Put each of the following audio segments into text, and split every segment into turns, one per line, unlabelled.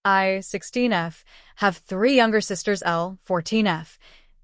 I, 16F, have three younger sisters L, 14F,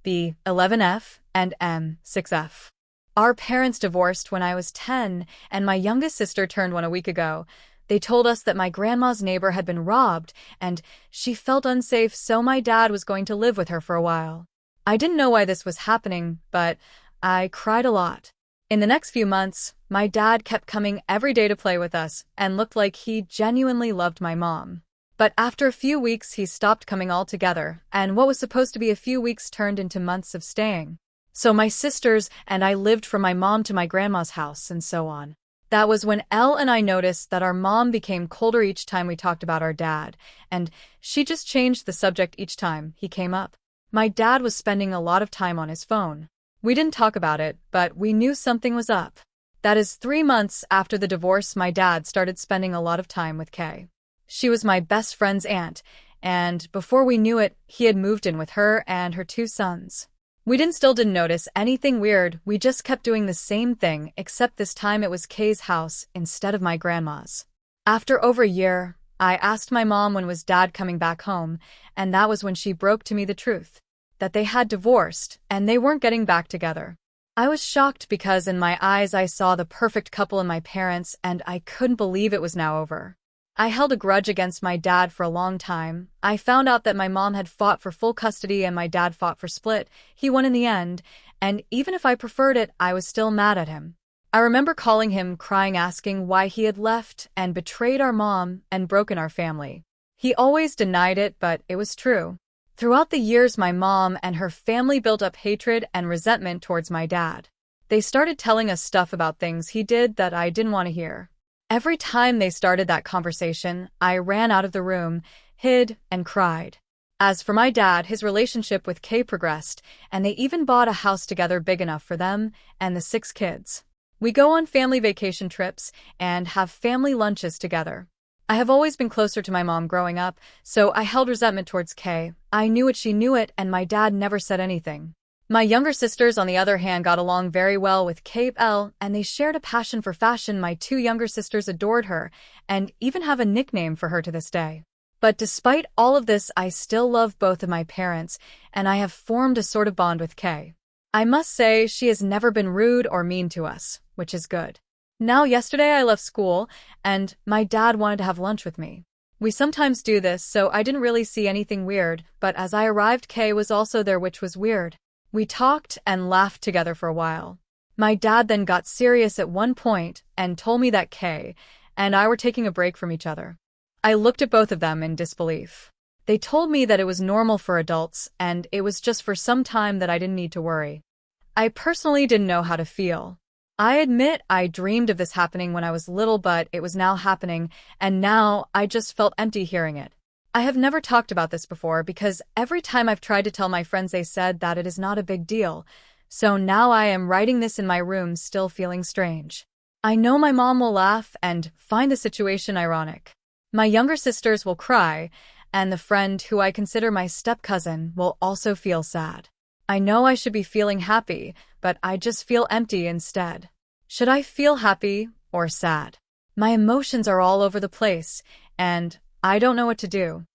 B, 11F, and M, 6F. Our parents divorced when I was 10, and my youngest sister turned one a week ago. They told us that my grandma's neighbor had been robbed, and she felt unsafe, so my dad was going to live with her for a while. I didn't know why this was happening, but I cried a lot. In the next few months, my dad kept coming every day to play with us and looked like he genuinely loved my mom. But after a few weeks, he stopped coming altogether, and what was supposed to be a few weeks turned into months of staying. So my sisters and I lived from my mom to my grandma's house and so on. That was when Elle and I noticed that our mom became colder each time we talked about our dad, and she just changed the subject each time he came up. My dad was spending a lot of time on his phone. We didn't talk about it, but we knew something was up. That is 3 months after the divorce, my dad started spending a lot of time with Kay. She was my best friend's aunt, and before we knew it, he had moved in with her and her 2 sons. We didn't notice anything weird, we just kept doing the same thing, except this time it was Kay's house instead of my grandma's. After over a year, I asked my mom when was dad coming back home, and that was when she broke to me the truth. That they had divorced, and they weren't getting back together. I was shocked because in my eyes I saw the perfect couple in my parents, and I couldn't believe it was now over. I held a grudge against my dad for a long time. I found out that my mom had fought for full custody and my dad fought for split. He won in the end, and even if I preferred it, I was still mad at him. I remember calling him, crying, asking why he had left and betrayed our mom and broken our family. He always denied it, but it was true. Throughout the years, my mom and her family built up hatred and resentment towards my dad. They started telling us stuff about things he did that I didn't want to hear. Every time they started that conversation, I ran out of the room, hid, and cried. As for my dad, his relationship with Kay progressed, and they even bought a house together big enough for them and the 6 kids. We go on family vacation trips and have family lunches together. I have always been closer to my mom growing up, so I held resentment towards Kay. I knew it, she knew it, and my dad never said anything. My younger sisters, on the other hand, got along very well with Kay L, and they shared a passion for fashion. My 2 younger sisters adored her, and even have a nickname for her to this day. But despite all of this, I still love both of my parents, and I have formed a sort of bond with Kay. I must say, she has never been rude or mean to us, which is good. Now, yesterday I left school, and my dad wanted to have lunch with me. We sometimes do this, so I didn't really see anything weird, but as I arrived, Kay was also there, which was weird. We talked and laughed together for a while. My dad then got serious at one point and told me that Kay and I were taking a break from each other. I looked at both of them in disbelief. They told me that it was normal for adults, and it was just for some time, that I didn't need to worry. I personally didn't know how to feel. I admit I dreamed of this happening when I was little, but it was now happening, and now I just felt empty hearing it. I have never talked about this before because every time I've tried to tell my friends, they said that it is not a big deal. So now I am writing this in my room, still feeling strange. I know my mom will laugh and find the situation ironic. My younger sisters will cry, and the friend who I consider my step-cousin will also feel sad. I know I should be feeling happy, but I just feel empty instead. Should I feel happy or sad? My emotions are all over the place, and I don't know what to do.